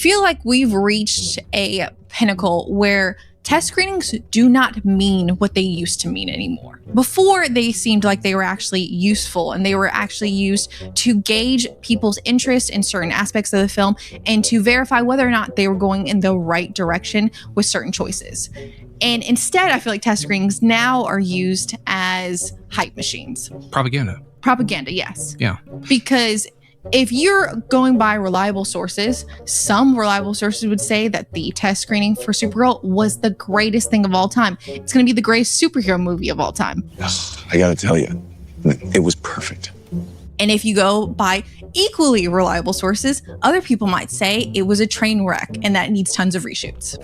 feel like we've reached a pinnacle where test screenings do not mean what they used to mean anymore. Before, they seemed like they were actually useful and they were actually used to gauge people's interest in certain aspects of the film and to verify whether or not they were going in the right direction with certain choices. And instead, I feel like test screenings now are used as hype machines. Propaganda, yes. Yeah. Because if you're going by reliable sources, some reliable sources would say that the test screening for Supergirl was the greatest thing of all time. It's going to be the greatest superhero movie of all time. I gotta tell you, it was perfect. And if you go by equally reliable sources, other people might say it was a train wreck and that needs tons of reshoots.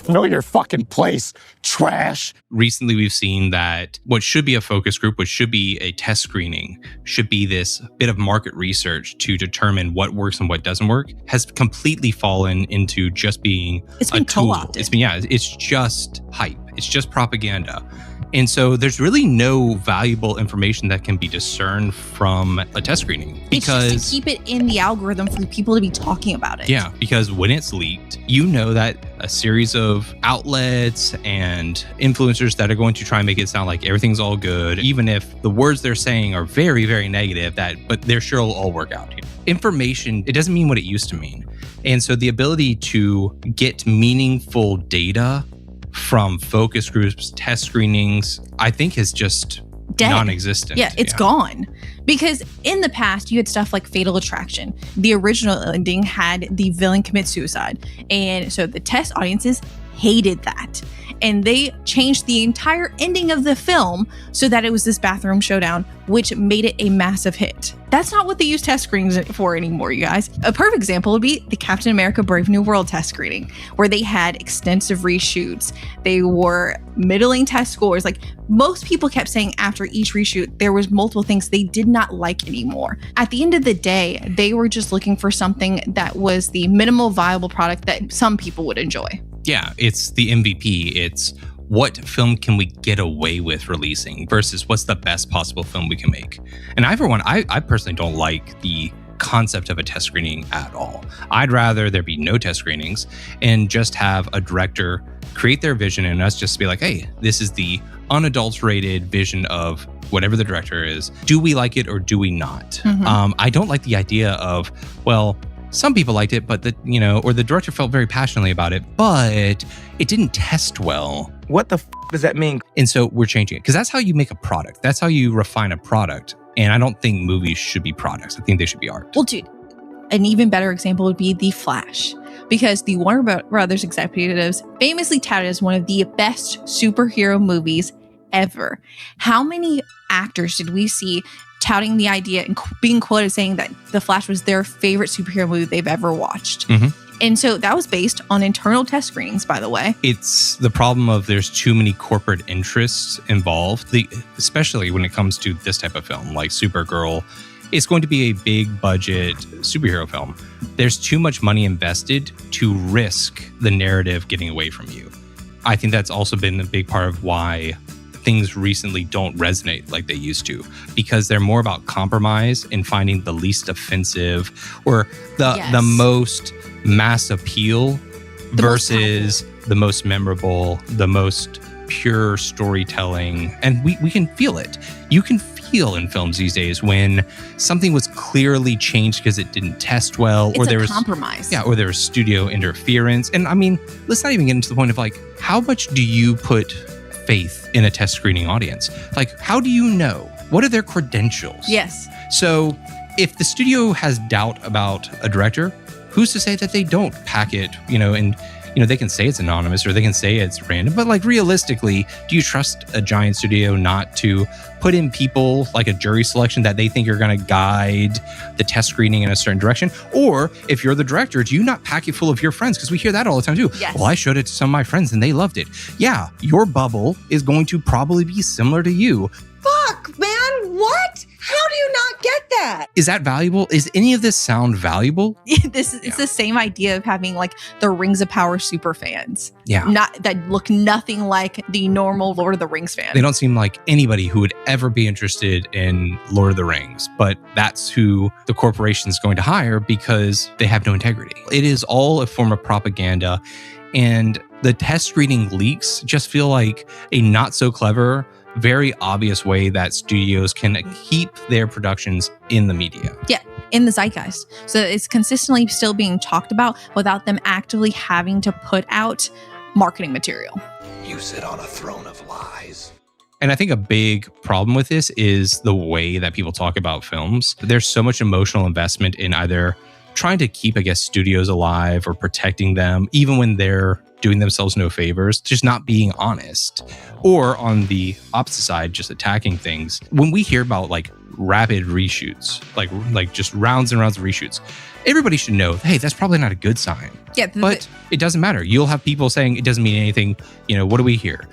Know your fucking place, trash. Recently, we've seen that what should be a focus group, what should be a test screening, should be this bit of market research to determine what works and what doesn't work, has completely fallen into just being It's been a tool. co-opted. It's just hype. It's just propaganda. And so there's really no valuable information that can be discerned from a test screening because it's just to keep it in the algorithm for people to be talking about it. Yeah, because when it's leaked, you know that a series of outlets and influencers that are going to try and make it sound like everything's all good, even if the words they're saying are very, very negative, but they're sure it'll all work out. Information, it doesn't mean what it used to mean. And so the ability to get meaningful data from focus groups, test screenings, I think is just dead. Non-existent. Yeah, it's gone. Because in the past, you had stuff like Fatal Attraction. The original ending had the villain commit suicide. And so the test audiences hated that. And they changed the entire ending of the film so that it was this bathroom showdown, which made it a massive hit. That's not what they use test screenings for anymore, you guys. A perfect example would be the Captain America Brave New World test screening, where they had extensive reshoots. They were middling test scores. Like, most people kept saying after each reshoot, there was multiple things they did not like anymore. At the end of the day, they were just looking for something that was the minimal viable product that some people would enjoy. Yeah, it's the MVP. It's what film can we get away with releasing versus what's the best possible film we can make. And I personally don't like the concept of a test screening at all. I'd rather there be no test screenings and just have a director create their vision and us just be like, hey, this is the unadulterated vision of whatever the director is. Do we like it or do we not? Mm-hmm. I don't like the idea of, well, some people liked it, but or the director felt very passionately about it, but it didn't test well. What the does that mean? And so we're changing it because that's how you make a product. That's how you refine a product. And I don't think movies should be products. I think they should be art. Well, dude, an even better example would be The Flash, because the Warner Brothers executives famously touted as one of the best superhero movies ever. How many actors did we see touting the idea and being quoted saying that The Flash was their favorite superhero movie they've ever watched? Mm-hmm. And so that was based on internal test screenings, by the way. It's the problem of there's too many corporate interests involved, especially when it comes to this type of film like Supergirl. It's going to be a big budget superhero film. There's too much money invested to risk the narrative getting away from you. I think that's also been a big part of why things recently don't resonate like they used to, because they're more about compromise and finding the least offensive or the most mass appeal versus the most memorable, the most pure storytelling. And we can feel it. You can feel in films these days when something was clearly changed because it didn't test well, or there was compromise. Yeah, or there was studio interference. And I mean, let's not even get into the point of like, how much do you put faith in a test screening audience? Like, how do you know? What are their credentials? Yes. So if the studio has doubt about a director, who's to say that they don't pack it, and they can say it's anonymous or they can say it's random, but like realistically, do you trust a giant studio not to put in people like a jury selection that they think are going to guide the test screening in a certain direction? Or if you're the director, do you not pack it full of your friends? Because we hear that all the time too. Yes. Well, I showed it to some of my friends and they loved it. Yeah, your bubble is going to probably be similar to you. Fuck, man, what? How do you not get that. Is that valuable? Is any of this sound valuable? It's the same idea of having like the Rings of Power super fans. Yeah. Not that look nothing like the normal Lord of the Rings fan. They don't seem like anybody who would ever be interested in Lord of the Rings, but that's who the corporation is going to hire because they have no integrity. It is all a form of propaganda, and the test screening leaks just feel like a not so clever, very obvious way that studios can keep their productions in the media. Yeah, in the zeitgeist. So it's consistently still being talked about without them actively having to put out marketing material. You sit on a throne of lies. And I think a big problem with this is the way that people talk about films. There's so much emotional investment in either trying to keep, I guess, studios alive or protecting them, even when they're doing themselves no favors, just not being honest. Or on the opposite side, just attacking things. When we hear about like rapid reshoots, like just rounds and rounds of reshoots, everybody should know, hey, that's probably not a good sign. Yeah, but it doesn't matter. You'll have people saying it doesn't mean anything. You know, what do we hear?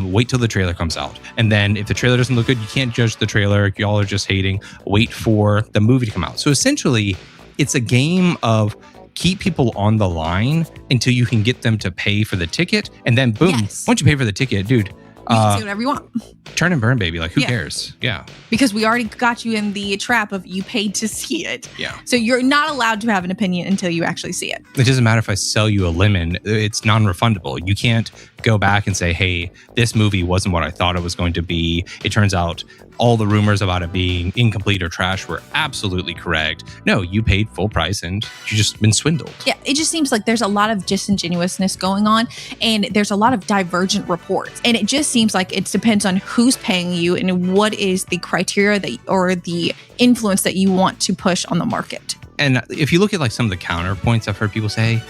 Wait till the trailer comes out. And then if the trailer doesn't look good, you can't judge the trailer. Y'all are just hating. Wait for the movie to come out. So essentially, it's a game of keep people on the line until you can get them to pay for the ticket. And then boom, Yes. once you pay for the ticket, dude, you can say whatever you want. turn and burn, baby. Like, who Yeah. cares? Yeah. Because we already got you in the trap of you paid to see it. Yeah. So you're not allowed to have an opinion until you actually see it. It doesn't matter if I sell you a lemon, it's non-refundable. You can't go back and say, hey, this movie wasn't what I thought it was going to be. It turns out all the rumors about it being incomplete or trash were absolutely correct. No, you paid full price and you just been swindled. Yeah, it just seems like there's a lot of disingenuousness going on, and there's a lot of divergent reports. And it just seems like it depends on who's paying you and what is the criteria that or the influence that you want to push on the market. And if you look at like some of the counterpoints I've heard people say,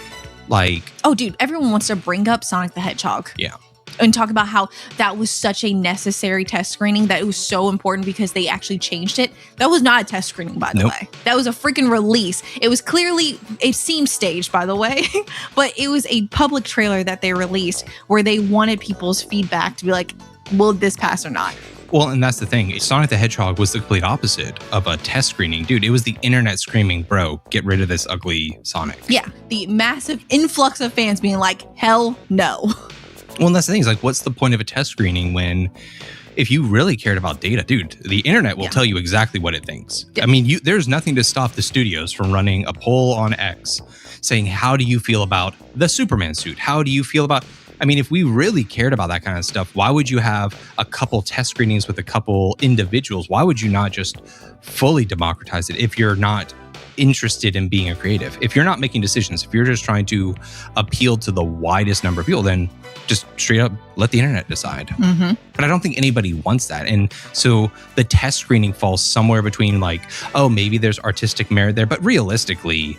like, Oh, dude, everyone wants to bring up Sonic the Hedgehog. yeah, And talk about how that was such a necessary test screening, that it was so important because they actually changed it. That was not a test screening, by the Nope. way. That was a freaking release. It was clearly, it seemed staged, by the way, but it was a public trailer that they released where they wanted people's feedback to be like, will this pass or not? well, and that's the thing. Sonic the Hedgehog was the complete opposite of a test screening. Dude, it was the internet screaming, bro, get rid of this ugly Sonic. Yeah, the massive influx of fans being like, hell no. Well, and that's the thing. Is like, what's the point of a test screening when, if you really cared about data, dude, the internet will Yeah. tell you exactly what it thinks. Yeah. I mean, there's nothing to stop the studios from running a poll on X saying, how do you feel about the Superman suit? How do you feel about... I mean, if we really cared about that kind of stuff, why would you have a couple test screenings with a couple individuals? Why would you not just fully democratize it if you're not interested in being a creative? If you're not making decisions, if you're just trying to appeal to the widest number of people, then just straight up let the internet decide. Mm-hmm. But I don't think anybody wants that. And so the test screening falls somewhere between like, oh, maybe there's artistic merit there. But realistically,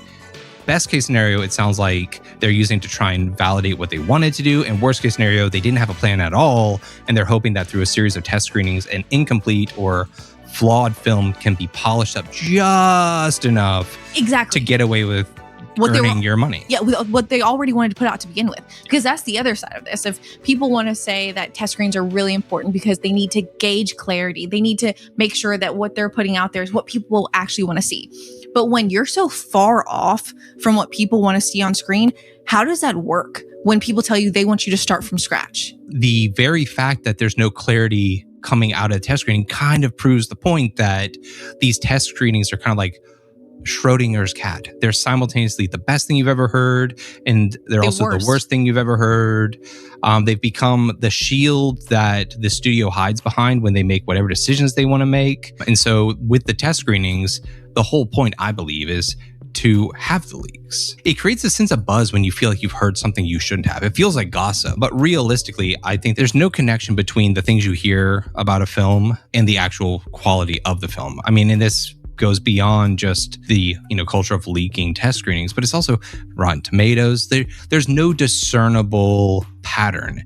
best case scenario, it sounds like they're using to try and validate what they wanted to do. And worst case scenario, they didn't have a plan at all. And they're hoping that through a series of test screenings, an incomplete or flawed film can be polished up just enough Exactly. to get away with What they earning were- your money. Yeah, with what they already wanted to put out to begin with. Because that's the other side of this. If people want to say that test screens are really important because they need to gauge clarity, they need to make sure that what they're putting out there is what people will actually want to see. But when you're so far off from what people want to see on screen, how does that work when people tell you they want you to start from scratch? The very fact that there's no clarity coming out of the test screening kind of proves the point that these test screenings are kind of like Schrodinger's cat. They're simultaneously the best thing you've ever heard, and they're The also worst. the worst thing you've ever heard. They've become the shield that the studio hides behind when they make whatever decisions they want to make. And so with the test screenings, the whole point, I believe, is to have the leaks. It creates a sense of buzz when you feel like you've heard something you shouldn't have. It feels like gossip. But realistically, I think there's no connection between the things you hear about a film and the actual quality of the film. I mean, in this goes beyond just the culture of leaking test screenings, but it's also Rotten Tomatoes. There's no discernible pattern.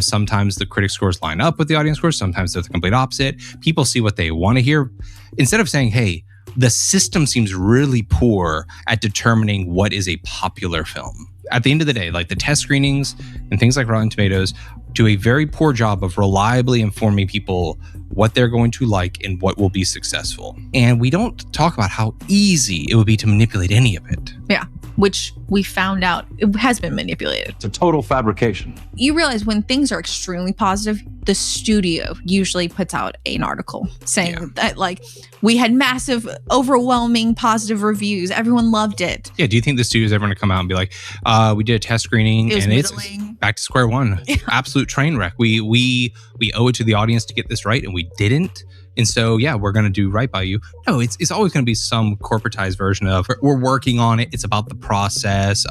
Sometimes the critic scores line up with the audience scores. Sometimes they're the complete opposite. People see what they want to hear. Instead of saying, hey, the system seems really poor at determining what is a popular film. At the end of the day, like the test screenings and things like Rotten Tomatoes do a very poor job of reliably informing people what they're going to like and what will be successful. And we don't talk about how easy it would be to manipulate any of it. Yeah, which we found out it has been manipulated. It's a total fabrication. You realize when things are extremely positive, the studio usually puts out an article saying that like we had massive, overwhelming positive reviews. Everyone loved it. Yeah. Do you think the studio's ever going to come out and be like, we did a test screening and it's back to square one? Absolute train wreck. We owe it to the audience to get this right and we didn't. And so, yeah, we're going to do right by you. No, it's always going to be some corporatized version of we're working on it. It's about the process,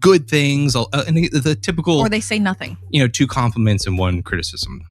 good things, and the typical. Or they say nothing. 2 compliments and 1 criticism.